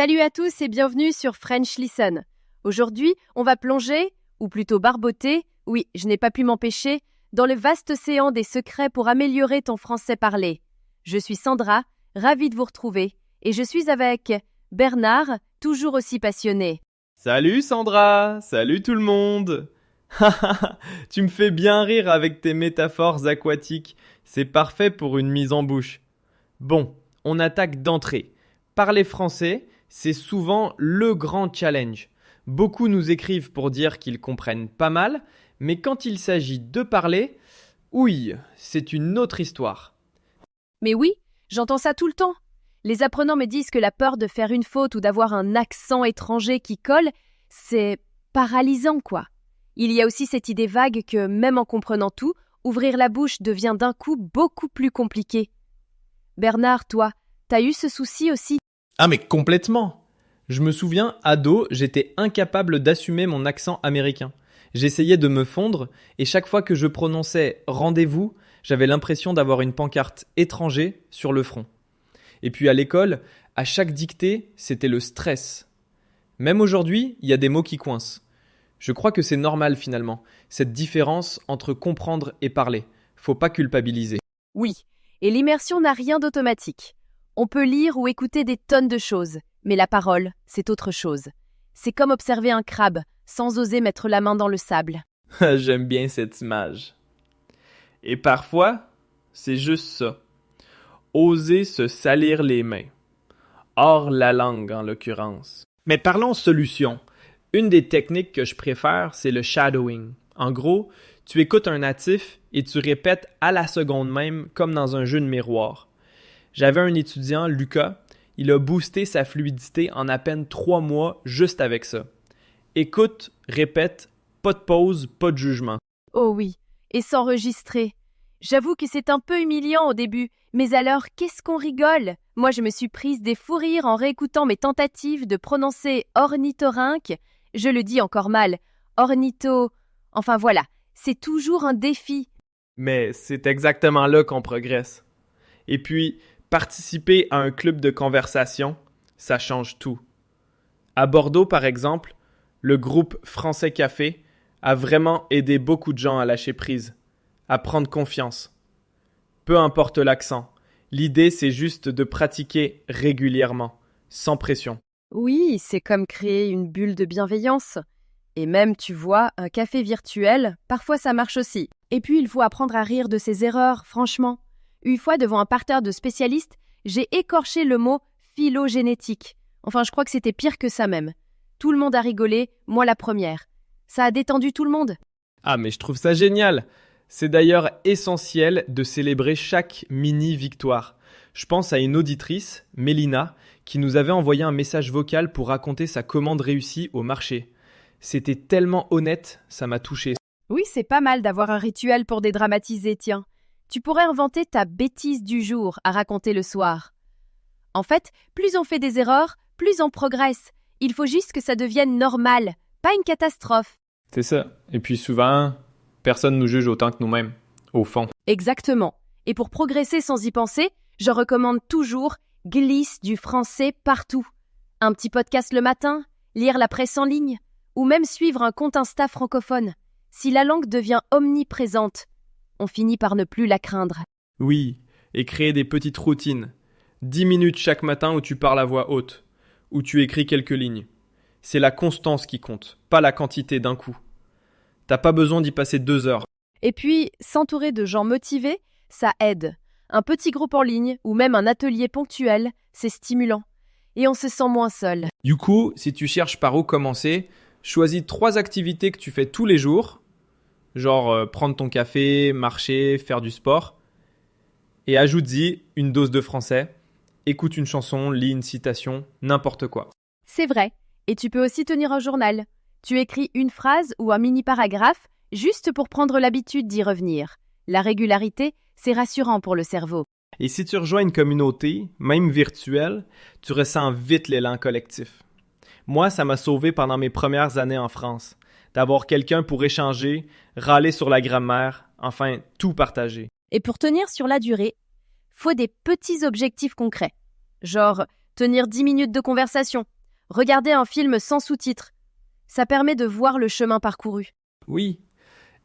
Salut à tous et bienvenue sur French Listen. Aujourd'hui, on va plonger, ou plutôt barboter, oui, je n'ai pas pu m'empêcher, dans le vaste océan des secrets pour améliorer ton français parlé. Je suis Sandra, ravie de vous retrouver, et je suis avec Bernard, toujours aussi passionné. Salut Sandra, salut tout le monde. Tu me fais bien rire avec tes métaphores aquatiques, c'est parfait pour une mise en bouche. Bon, on attaque d'entrée. Parler français, c'est souvent le grand challenge. Beaucoup nous écrivent pour dire qu'ils comprennent pas mal, mais quand il s'agit de parler, oui, c'est une autre histoire. Mais oui, j'entends ça tout le temps. Les apprenants me disent que la peur de faire une faute ou d'avoir un accent étranger qui colle, c'est paralysant, quoi. Il y a aussi cette idée vague que, même en comprenant tout, ouvrir la bouche devient d'un coup beaucoup plus compliqué. Bernard, toi, t'as eu ce souci aussi? Ah mais complètement. Je me souviens, ado, j'étais incapable d'assumer mon accent américain. J'essayais de me fondre et chaque fois que je prononçais rendez-vous, j'avais l'impression d'avoir une pancarte étranger sur le front. Et puis à l'école, à chaque dictée, c'était le stress. Même aujourd'hui, il y a des mots qui coincent. Je crois que c'est normal finalement, cette différence entre comprendre et parler. Faut pas culpabiliser. Oui, et l'immersion n'a rien d'automatique. On peut lire ou écouter des tonnes de choses, mais la parole, c'est autre chose. C'est comme observer un crabe, sans oser mettre la main dans le sable. J'aime bien cette image. Et parfois, c'est juste ça. Oser se salir les mains. Hors la langue en l'occurrence. Mais parlons solution. Une des techniques que je préfère, c'est le shadowing. En gros, tu écoutes un natif et tu répètes à la seconde même comme dans un jeu de miroir. J'avais un étudiant, Lucas, il a boosté sa fluidité en à peine 3 mois juste avec ça. Écoute, répète, pas de pause, pas de jugement. Oh oui, et s'enregistrer. J'avoue que c'est un peu humiliant au début, mais alors qu'est-ce qu'on rigole? Moi je me suis prise des fous rires en réécoutant mes tentatives de prononcer ornithorynque. Je le dis encore mal, ornitho... Enfin voilà, c'est toujours un défi. Mais c'est exactement là qu'on progresse. Et puis, participer à un club de conversation, ça change tout. À Bordeaux, par exemple, le groupe Français Café a vraiment aidé beaucoup de gens à lâcher prise, à prendre confiance. Peu importe l'accent, l'idée c'est juste de pratiquer régulièrement, sans pression. Oui, c'est comme créer une bulle de bienveillance. Et même, tu vois, un café virtuel, parfois ça marche aussi. Et puis, il faut apprendre à rire de ses erreurs, franchement. Une fois, devant un parterre de spécialistes, j'ai écorché le mot phylogénétique. Enfin, je crois que c'était pire que ça même. Tout le monde a rigolé, moi la première. Ça a détendu tout le monde. Ah mais je trouve ça génial. C'est d'ailleurs essentiel de célébrer chaque mini-victoire. Je pense à une auditrice, Mélina, qui nous avait envoyé un message vocal pour raconter sa commande réussie au marché. C'était tellement honnête, ça m'a touché. Oui, c'est pas mal d'avoir un rituel pour dédramatiser, tiens. Tu pourrais inventer ta bêtise du jour à raconter le soir. En fait, plus on fait des erreurs, plus on progresse. Il faut juste que ça devienne normal, pas une catastrophe. C'est ça. Et puis souvent, personne nous juge autant que nous-mêmes, au fond. Exactement. Et pour progresser sans y penser, je recommande toujours glisse du français partout. Un petit podcast le matin, lire la presse en ligne, ou même suivre un compte Insta francophone. Si la langue devient omniprésente, on finit par ne plus la craindre. Oui, et créer des petites routines. 10 minutes chaque matin où tu parles à voix haute, où tu écris quelques lignes. C'est la constance qui compte, pas la quantité d'un coup. T'as pas besoin d'y passer 2 heures. Et puis, s'entourer de gens motivés, ça aide. Un petit groupe en ligne ou même un atelier ponctuel, c'est stimulant. Et on se sent moins seul. Du coup, si tu cherches par où commencer, choisis 3 activités que tu fais tous les jours, genre prendre ton café, marcher, faire du sport, et ajoute-y une dose de français, écoute une chanson, lis une citation, n'importe quoi. C'est vrai. Et tu peux aussi tenir un journal. Tu écris une phrase ou un mini-paragraphe juste pour prendre l'habitude d'y revenir. La régularité, c'est rassurant pour le cerveau. Et si tu rejoins une communauté, même virtuelle, tu ressens vite l'élan collectif. Moi, ça m'a sauvé pendant mes premières années en France, d'avoir quelqu'un pour échanger, râler sur la grammaire, enfin tout partager. Et pour tenir sur la durée, faut des petits objectifs concrets. Genre, tenir 10 minutes de conversation, regarder un film sans sous-titres. Ça permet de voir le chemin parcouru. Oui.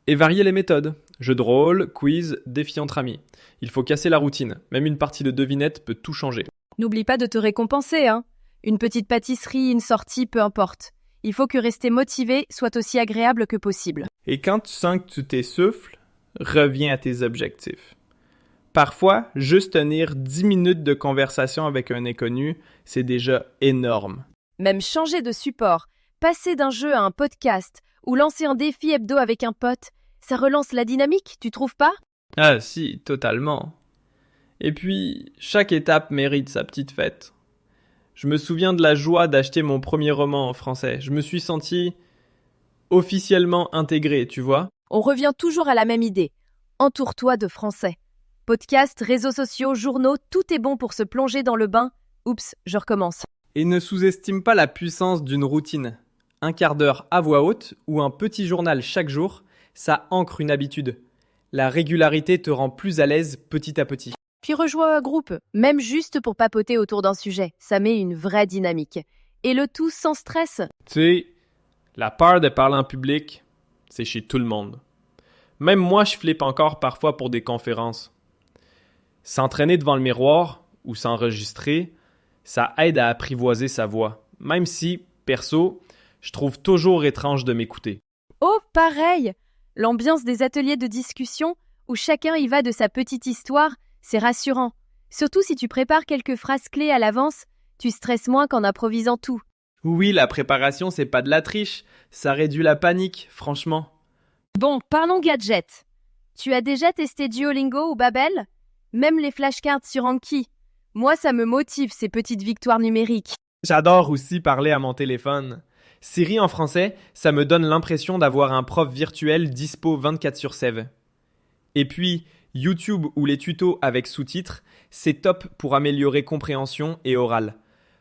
Et varier les méthodes. Jeux de rôle, quiz, défis entre amis. Il faut casser la routine. Même une partie de devinette peut tout changer. N'oublie pas de te récompenser, hein. Une petite pâtisserie, une sortie, peu importe. Il faut que rester motivé soit aussi agréable que possible. Et quand tu sens que tu t'essouffles, reviens à tes objectifs. Parfois, juste tenir 10 minutes de conversation avec un inconnu, c'est déjà énorme. Même changer de support, passer d'un jeu à un podcast ou lancer un défi hebdo avec un pote, ça relance la dynamique, tu trouves pas? Ah si, totalement. Et puis, chaque étape mérite sa petite fête. Je me souviens de la joie d'acheter mon premier roman en français. Je me suis senti officiellement intégré, tu vois. On revient toujours à la même idée. Entoure-toi de français. Podcasts, réseaux sociaux, journaux, tout est bon pour se plonger dans le bain. Oups, je recommence. Et ne sous-estime pas la puissance d'une routine. Un quart d'heure à voix haute ou un petit journal chaque jour, ça ancre une habitude. La régularité te rend plus à l'aise petit à petit. Puis rejoins un groupe, même juste pour papoter autour d'un sujet. Ça met une vraie dynamique. Et le tout sans stress. Tu sais, la peur de parler en public, c'est chez tout le monde. Même moi, je flippe encore parfois pour des conférences. S'entraîner devant le miroir ou s'enregistrer, ça aide à apprivoiser sa voix. Même si, perso, je trouve toujours étrange de m'écouter. Oh, pareil! L'ambiance des ateliers de discussion, où chacun y va de sa petite histoire, c'est rassurant. Surtout si tu prépares quelques phrases clés à l'avance, tu stresses moins qu'en improvisant tout. Oui, la préparation, c'est pas de la triche. Ça réduit la panique, franchement. Bon, parlons gadgets. Tu as déjà testé Duolingo ou Babbel? Même les flashcards sur Anki. Moi, ça me motive, ces petites victoires numériques. J'adore aussi parler à mon téléphone. Siri en français, ça me donne l'impression d'avoir un prof virtuel dispo 24/7. Et puis, YouTube ou les tutos avec sous-titres, c'est top pour améliorer compréhension et oral.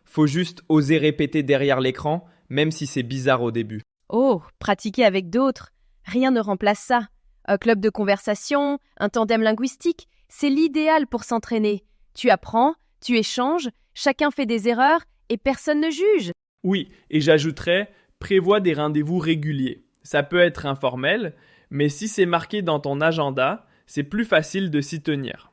Faut juste oser répéter derrière l'écran, même si c'est bizarre au début. Oh, pratiquer avec d'autres. Rien ne remplace ça. Un club de conversation, un tandem linguistique, c'est l'idéal pour s'entraîner. Tu apprends, tu échanges, chacun fait des erreurs et personne ne juge. Oui, et j'ajouterais, prévois des rendez-vous réguliers. Ça peut être informel, mais si c'est marqué dans ton agenda, c'est plus facile de s'y tenir.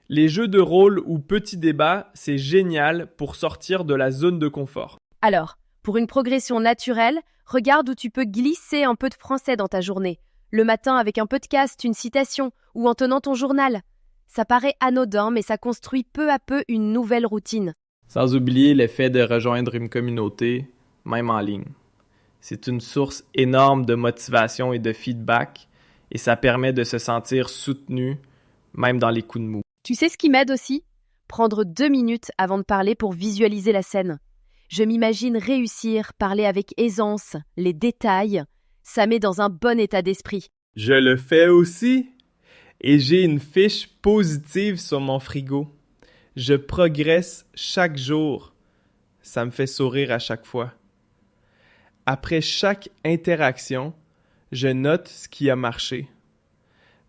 Les jeux de rôle ou petits débats, c'est génial pour sortir de la zone de confort. Alors, pour une progression naturelle, regarde où tu peux glisser un peu de français dans ta journée. Le matin avec un podcast, une citation ou en tenant ton journal. Ça paraît anodin, mais ça construit peu à peu une nouvelle routine. Sans oublier l'effet de rejoindre une communauté, même en ligne. C'est une source énorme de motivation et de feedback, et ça permet de se sentir soutenu, même dans les coups de mou. Tu sais ce qui m'aide aussi? Prendre 2 minutes avant de parler pour visualiser la scène. Je m'imagine réussir, parler avec aisance, les détails. Ça met dans un bon état d'esprit. Je le fais aussi, et j'ai une fiche positive sur mon frigo. Je progresse chaque jour. Ça me fait sourire à chaque fois. Après chaque interaction, je note ce qui a marché.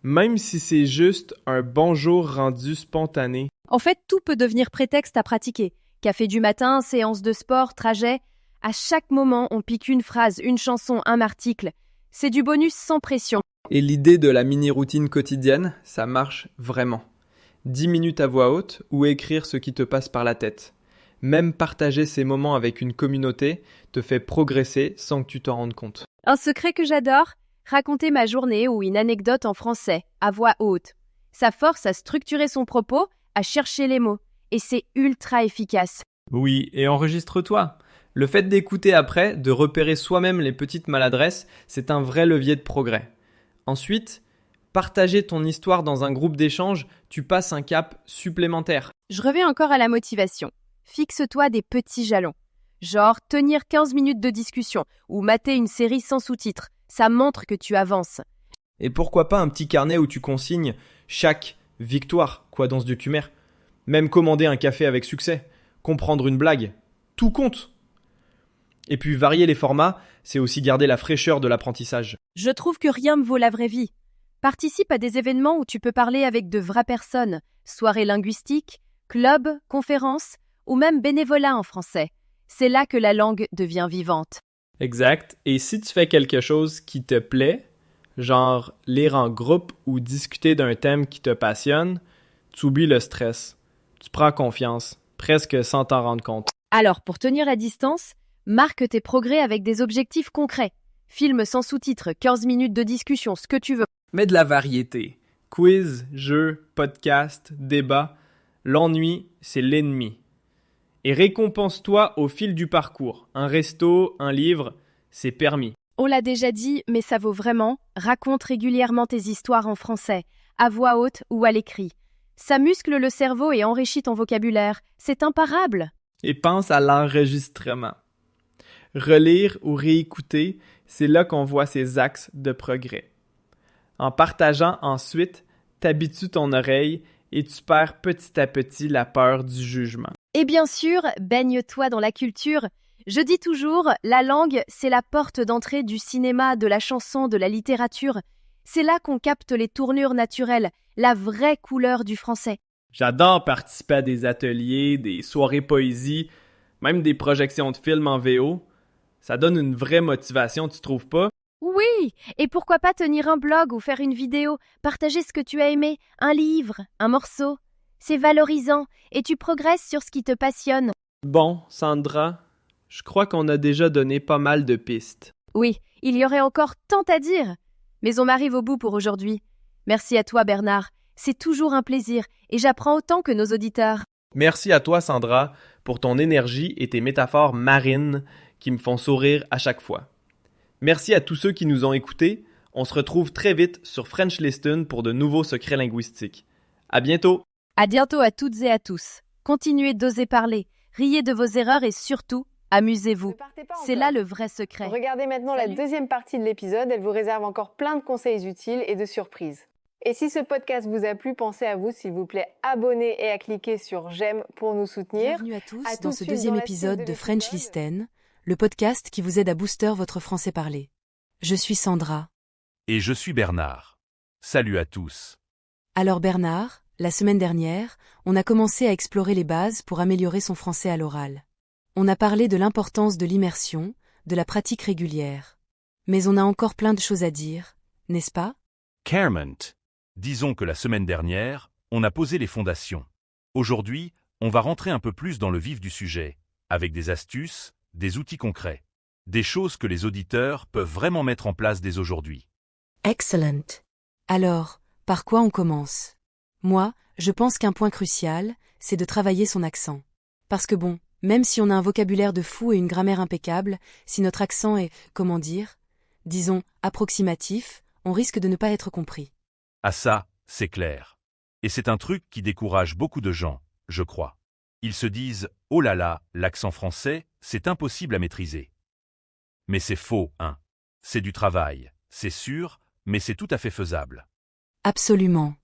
Même si c'est juste un bonjour rendu spontané. En fait, tout peut devenir prétexte à pratiquer. Café du matin, séance de sport, trajet. À chaque moment, on pique une phrase, une chanson, un article. C'est du bonus sans pression. Et l'idée de la mini-routine quotidienne, ça marche vraiment. 10 minutes à voix haute ou écrire ce qui te passe par la tête. Même partager ces moments avec une communauté te fait progresser sans que tu t'en rendes compte. Un secret que j'adore, raconter ma journée ou une anecdote en français, à voix haute. Ça force à structurer son propos, à chercher les mots. Et c'est ultra efficace. Oui, et enregistre-toi. Le fait d'écouter après, de repérer soi-même les petites maladresses, c'est un vrai levier de progrès. Ensuite, partager ton histoire dans un groupe d'échange, tu passes un cap supplémentaire. Je reviens encore à la motivation. Fixe-toi des petits jalons. Genre tenir 15 minutes de discussion ou mater une série sans sous-titres. Ça montre que tu avances. Et pourquoi pas un petit carnet où tu consignes chaque victoire, quoi dans ce documentaire. Même commander un café avec succès, comprendre une blague, tout compte. Et puis varier les formats, c'est aussi garder la fraîcheur de l'apprentissage. Je trouve que rien ne vaut la vraie vie. Participe à des événements où tu peux parler avec de vraies personnes. Soirées linguistiques, clubs, conférences. ou même bénévolat en français. C'est là que la langue devient vivante. Exact. Et si tu fais quelque chose qui te plaît, genre lire en groupe ou discuter d'un thème qui te passionne, tu oublies le stress. Tu prends confiance, presque sans t'en rendre compte. Alors, pour tenir la distance, marque tes progrès avec des objectifs concrets. Film sans sous-titres, 15 minutes de discussion, ce que tu veux. Mets de la variété. Quiz, jeux, podcast, débat. L'ennui, c'est l'ennemi. Et récompense-toi au fil du parcours. Un resto, un livre, c'est permis. On l'a déjà dit, mais ça vaut vraiment. Raconte régulièrement tes histoires en français, à voix haute ou à l'écrit. Ça muscle le cerveau et enrichit ton vocabulaire. C'est imparable. Et pense à l'enregistrement. Relire ou réécouter, c'est là qu'on voit ces axes de progrès. En partageant ensuite, t'habitues ton oreille et tu perds petit à petit la peur du jugement. Et bien sûr, baigne-toi dans la culture. Je dis toujours, la langue, c'est la porte d'entrée du cinéma, de la chanson, de la littérature. C'est là qu'on capte les tournures naturelles, la vraie couleur du français. J'adore participer à des ateliers, des soirées poésie, même des projections de films en VO. Ça donne une vraie motivation, tu trouves pas? Oui, et pourquoi pas tenir un blog ou faire une vidéo, partager ce que tu as aimé, un livre, un morceau. C'est valorisant et tu progresses sur ce qui te passionne. Bon, Sandra, je crois qu'on a déjà donné pas mal de pistes. Oui, il y aurait encore tant à dire. Mais on arrive au bout pour aujourd'hui. Merci à toi, Bernard. C'est toujours un plaisir et j'apprends autant que nos auditeurs. Merci à toi, Sandra, pour ton énergie et tes métaphores marines qui me font sourire à chaque fois. Merci à tous ceux qui nous ont écoutés. On se retrouve très vite sur French Listen pour de nouveaux secrets linguistiques. À bientôt! À bientôt à toutes et à tous. Continuez d'oser parler, riez de vos erreurs et surtout, amusez-vous. C'est là le vrai secret. Regardez maintenant la deuxième partie de l'épisode, elle vous réserve encore plein de conseils utiles et de surprises. Et si ce podcast vous a plu, pensez à vous, s'il vous plaît, abonner et à cliquer sur j'aime pour nous soutenir. Bienvenue à tous dans ce deuxième épisode de French Listen, le podcast qui vous aide à booster votre français parlé. Je suis Sandra. Et je suis Bernard. Salut à tous. Alors Bernard, la semaine dernière, on a commencé à explorer les bases pour améliorer son français à l'oral. On a parlé de l'importance de l'immersion, de la pratique régulière. Mais on a encore plein de choses à dire, n'est-ce pas? Carement. Disons que la semaine dernière, on a posé les fondations. Aujourd'hui, on va rentrer un peu plus dans le vif du sujet, avec des astuces, des outils concrets. Des choses que les auditeurs peuvent vraiment mettre en place dès aujourd'hui. Excellent. Alors, par quoi on commence? Moi, je pense qu'un point crucial, c'est de travailler son accent. Parce que bon, même si on a un vocabulaire de fou et une grammaire impeccable, si notre accent est, comment dire, disons, approximatif, on risque de ne pas être compris. Ah ça, c'est clair. Et c'est un truc qui décourage beaucoup de gens, je crois. Ils se disent « Oh là là, l'accent français, c'est impossible à maîtriser ». Mais c'est faux, hein. C'est du travail, c'est sûr, mais c'est tout à fait faisable. Absolument.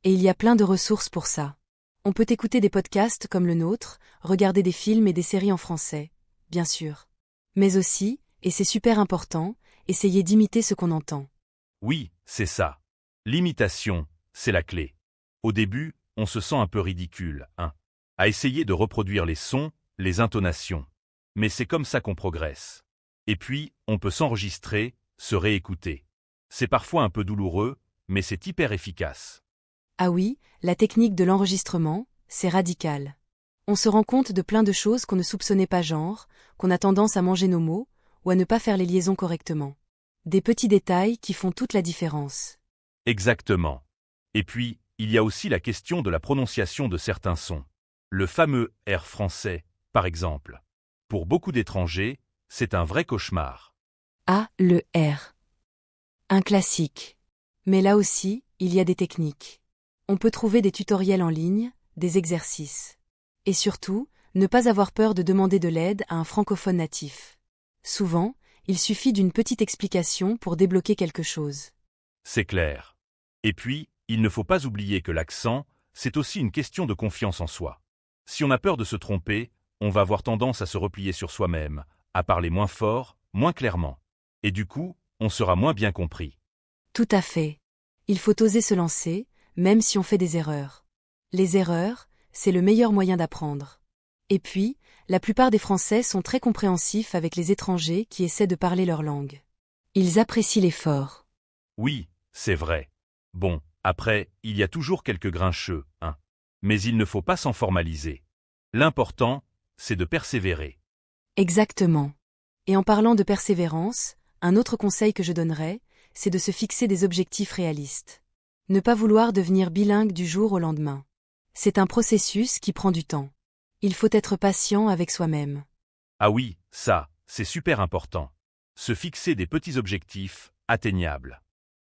Et il y a plein de ressources pour ça. On peut écouter des podcasts comme le nôtre, regarder des films et des séries en français, bien sûr. Mais aussi, et c'est super important, essayer d'imiter ce qu'on entend. Oui, c'est ça. L'imitation, c'est la clé. Au début, on se sent un peu ridicule, hein, à essayer de reproduire les sons, les intonations. Mais c'est comme ça qu'on progresse. Et puis, on peut s'enregistrer, se réécouter. C'est parfois un peu douloureux, mais c'est hyper efficace. Ah oui, la technique de l'enregistrement, c'est radical. On se rend compte de plein de choses qu'on ne soupçonnait pas, genre, qu'on a tendance à manger nos mots, ou à ne pas faire les liaisons correctement. Des petits détails qui font toute la différence. Exactement. Et puis, il y a aussi la question de la prononciation de certains sons. Le fameux R français, par exemple. Pour beaucoup d'étrangers, c'est un vrai cauchemar. Ah, le R. Un classique. Mais là aussi, il y a des techniques. On peut trouver des tutoriels en ligne, des exercices. Et surtout, ne pas avoir peur de demander de l'aide à un francophone natif. Souvent, il suffit d'une petite explication pour débloquer quelque chose. C'est clair. Et puis, il ne faut pas oublier que l'accent, c'est aussi une question de confiance en soi. Si on a peur de se tromper, on va avoir tendance à se replier sur soi-même, à parler moins fort, moins clairement. Et du coup, on sera moins bien compris. Tout à fait. Il faut oser se lancer, même si on fait des erreurs. Les erreurs, c'est le meilleur moyen d'apprendre. Et puis, la plupart des Français sont très compréhensifs avec les étrangers qui essaient de parler leur langue. Ils apprécient l'effort. Oui, c'est vrai. Bon, après, il y a toujours quelques grincheux, hein. Mais il ne faut pas s'en formaliser. L'important, c'est de persévérer. Exactement. Et en parlant de persévérance, un autre conseil que je donnerais, c'est de se fixer des objectifs réalistes. Ne pas vouloir devenir bilingue du jour au lendemain. C'est un processus qui prend du temps. Il faut être patient avec soi-même. Ah oui, ça, c'est super important. Se fixer des petits objectifs, atteignables.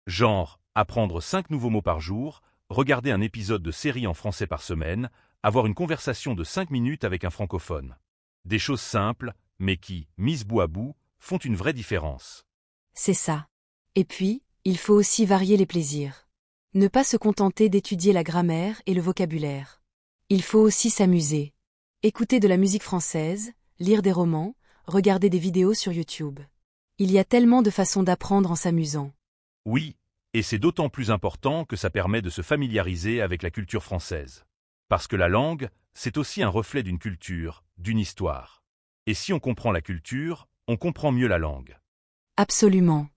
Genre, apprendre 5 nouveaux mots par jour, regarder un épisode de série en français par semaine, avoir une conversation de 5 minutes avec un francophone. Des choses simples, mais qui, mises bout à bout, font une vraie différence. C'est ça. Et puis, il faut aussi varier les plaisirs. Ne pas se contenter d'étudier la grammaire et le vocabulaire. Il faut aussi s'amuser. Écouter de la musique française, lire des romans, regarder des vidéos sur YouTube. Il y a tellement de façons d'apprendre en s'amusant. Oui, et c'est d'autant plus important que ça permet de se familiariser avec la culture française. Parce que la langue, c'est aussi un reflet d'une culture, d'une histoire. Et si on comprend la culture, on comprend mieux la langue. Absolument.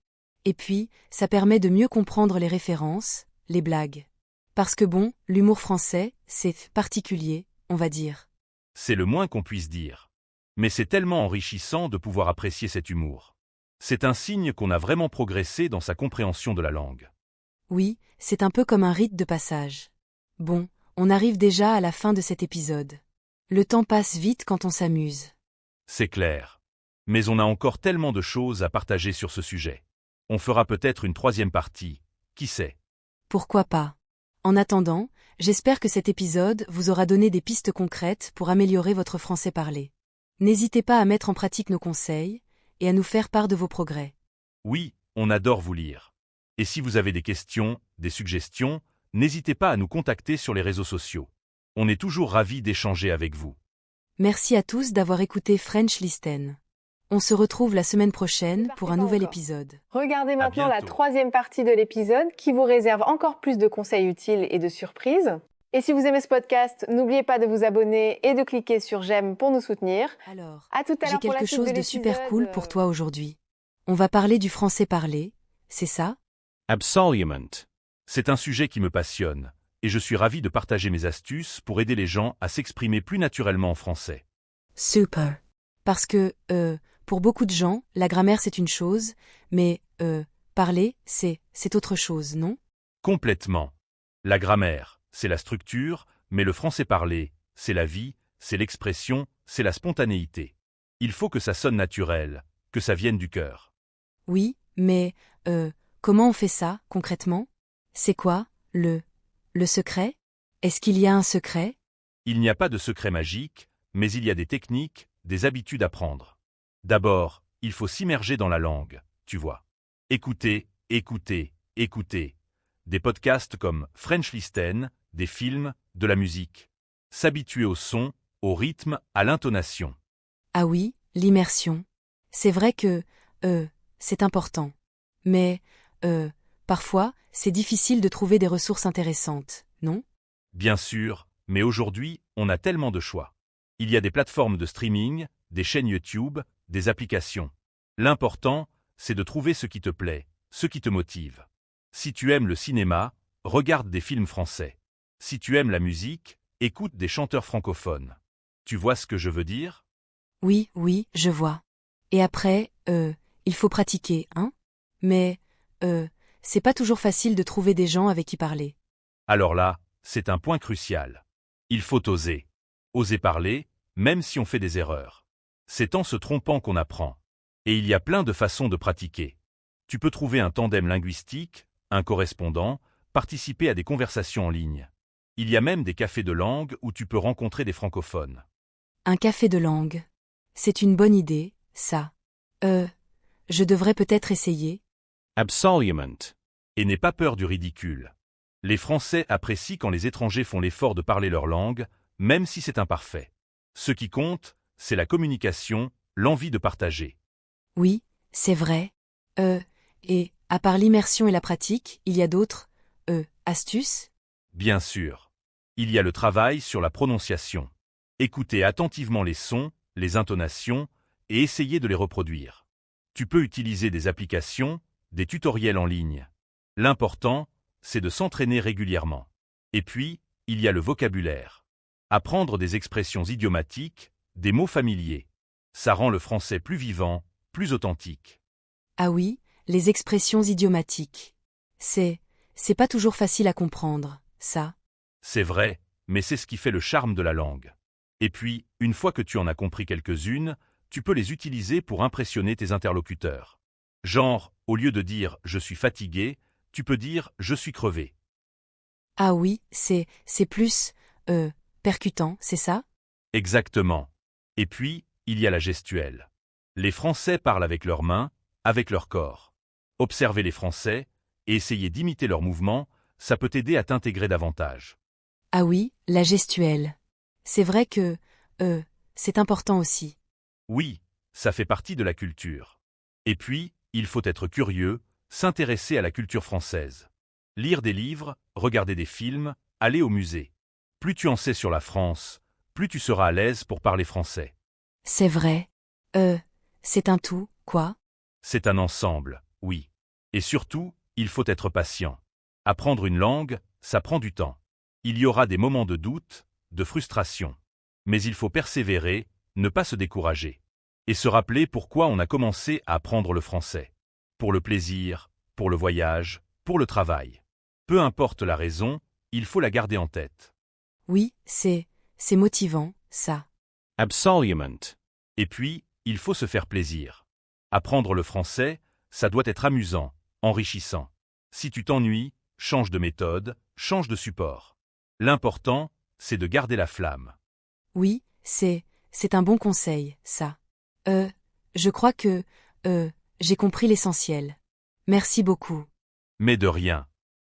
Et puis, ça permet de mieux comprendre les références, les blagues. Parce que bon, l'humour français, c'est particulier, on va dire. C'est le moins qu'on puisse dire. Mais c'est tellement enrichissant de pouvoir apprécier cet humour. C'est un signe qu'on a vraiment progressé dans sa compréhension de la langue. Oui, c'est un peu comme un rite de passage. Bon, on arrive déjà à la fin de cet épisode. Le temps passe vite quand on s'amuse. C'est clair. Mais on a encore tellement de choses à partager sur ce sujet. On fera peut-être une 3e partie, qui sait? Pourquoi pas? En attendant, j'espère que cet épisode vous aura donné des pistes concrètes pour améliorer votre français parlé. N'hésitez pas à mettre en pratique nos conseils et à nous faire part de vos progrès. Oui, on adore vous lire. Et si vous avez des questions, des suggestions, n'hésitez pas à nous contacter sur les réseaux sociaux. On est toujours ravis d'échanger avec vous. Merci à tous d'avoir écouté French Listen. On se retrouve la semaine prochaine pour un nouvel épisode. Regardez maintenant la bientôt. 3e partie de l'épisode qui vous réserve encore plus de conseils utiles et de surprises. Et si vous aimez ce podcast, n'oubliez pas de vous abonner et de cliquer sur j'aime pour nous soutenir. Alors, À tout à j'ai l'heure pour la quelque suite chose de de super l'épisode. cool pour toi aujourd'hui. On va parler du français parlé, c'est ça? Absolument. C'est un sujet qui me passionne, et je suis ravi de partager mes astuces pour aider les gens à s'exprimer plus naturellement en français. Super. Parce que, pour beaucoup de gens, la grammaire c'est une chose, mais, parler, c'est autre chose, non? Complètement. La grammaire, c'est la structure, mais le français parlé, c'est la vie, c'est l'expression, c'est la spontanéité. Il faut que ça sonne naturel, que ça vienne du cœur. Oui, mais, comment on fait ça, concrètement? C'est quoi, le secret? Est-ce qu'il y a un secret? Il n'y a pas de secret magique, mais il y a des techniques, des habitudes à prendre. D'abord, il faut s'immerger dans la langue, tu vois. Écouter, écouter, écouter. Des podcasts comme French Listen, des films, de la musique. S'habituer au son, au rythme, à l'intonation. Ah oui, l'immersion. C'est vrai que, c'est important. Mais, parfois, c'est difficile de trouver des ressources intéressantes, non? Bien sûr, mais aujourd'hui, on a tellement de choix. Il y a des plateformes de streaming, des chaînes YouTube, des applications. L'important, c'est de trouver ce qui te plaît, ce qui te motive. Si tu aimes le cinéma, regarde des films français. Si tu aimes la musique, écoute des chanteurs francophones. Tu vois ce que je veux dire? Oui, oui, je vois. Et après, il faut pratiquer, hein? Mais, c'est pas toujours facile de trouver des gens avec qui parler. Alors là, c'est un point crucial. Il faut oser. Oser parler, même si on fait des erreurs. C'est en se trompant qu'on apprend. Et il y a plein de façons de pratiquer. Tu peux trouver un tandem linguistique, un correspondant, participer à des conversations en ligne. Il y a même des cafés de langue où tu peux rencontrer des francophones. Un café de langue. C'est une bonne idée, ça. Je devrais peut-être essayer. Absolument. Et n'aie pas peur du ridicule. Les Français apprécient quand les étrangers font l'effort de parler leur langue, même si c'est imparfait. Ce qui compte, c'est la communication, l'envie de partager. Oui, c'est vrai. Et, à part l'immersion et la pratique, il y a d'autres, astuces? Bien sûr. Il y a le travail sur la prononciation. Écoutez attentivement les sons, les intonations, et essayez de les reproduire. Tu peux utiliser des applications, des tutoriels en ligne. L'important, c'est de s'entraîner régulièrement. Et puis, il y a le vocabulaire. Apprendre des expressions idiomatiques, des mots familiers. Ça rend le français plus vivant, plus authentique. Ah oui, les expressions idiomatiques. C'est pas toujours facile à comprendre, ça. C'est vrai, mais c'est ce qui fait le charme de la langue. Et puis, une fois que tu en as compris quelques-unes, tu peux les utiliser pour impressionner tes interlocuteurs. Genre, au lieu de dire « je suis fatigué », tu peux dire « je suis crevé ». Ah oui, c'est plus, percutant, c'est ça? Exactement. Et puis, il y a la gestuelle. Les Français parlent avec leurs mains, avec leur corps. Observez les Français et essayez d'imiter leurs mouvements, ça peut t'aider à t'intégrer davantage. Ah oui, la gestuelle. C'est vrai que, c'est important aussi. Oui, ça fait partie de la culture. Et puis, il faut être curieux, s'intéresser à la culture française. Lire des livres, regarder des films, aller au musée. Plus tu en sais sur la France, plus tu seras à l'aise pour parler français. C'est vrai. C'est un tout, quoi? C'est un ensemble, oui. Et surtout, il faut être patient. Apprendre une langue, ça prend du temps. Il y aura des moments de doute, de frustration. Mais il faut persévérer, ne pas se décourager. Et se rappeler pourquoi on a commencé à apprendre le français. Pour le plaisir, pour le voyage, pour le travail. Peu importe la raison, il faut la garder en tête. Oui, c'est motivant, ça. Absolument. Et puis, il faut se faire plaisir. Apprendre le français, ça doit être amusant, enrichissant. Si tu t'ennuies, change de méthode, change de support. L'important, c'est de garder la flamme. Oui, c'est un bon conseil, ça. Je crois que, j'ai compris l'essentiel. Merci beaucoup. Mais de rien.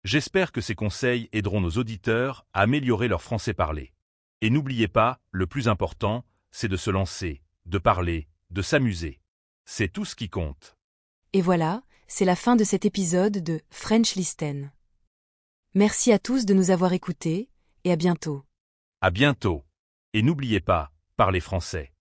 J'espère que ces conseils aideront nos auditeurs à améliorer leur français parlé. Et n'oubliez pas, le plus important, c'est de se lancer, de parler, de s'amuser. C'est tout ce qui compte. Et voilà, c'est la fin de cet épisode de French Listen. Merci à tous de nous avoir écoutés, et à bientôt. À bientôt. Et n'oubliez pas, parlez français.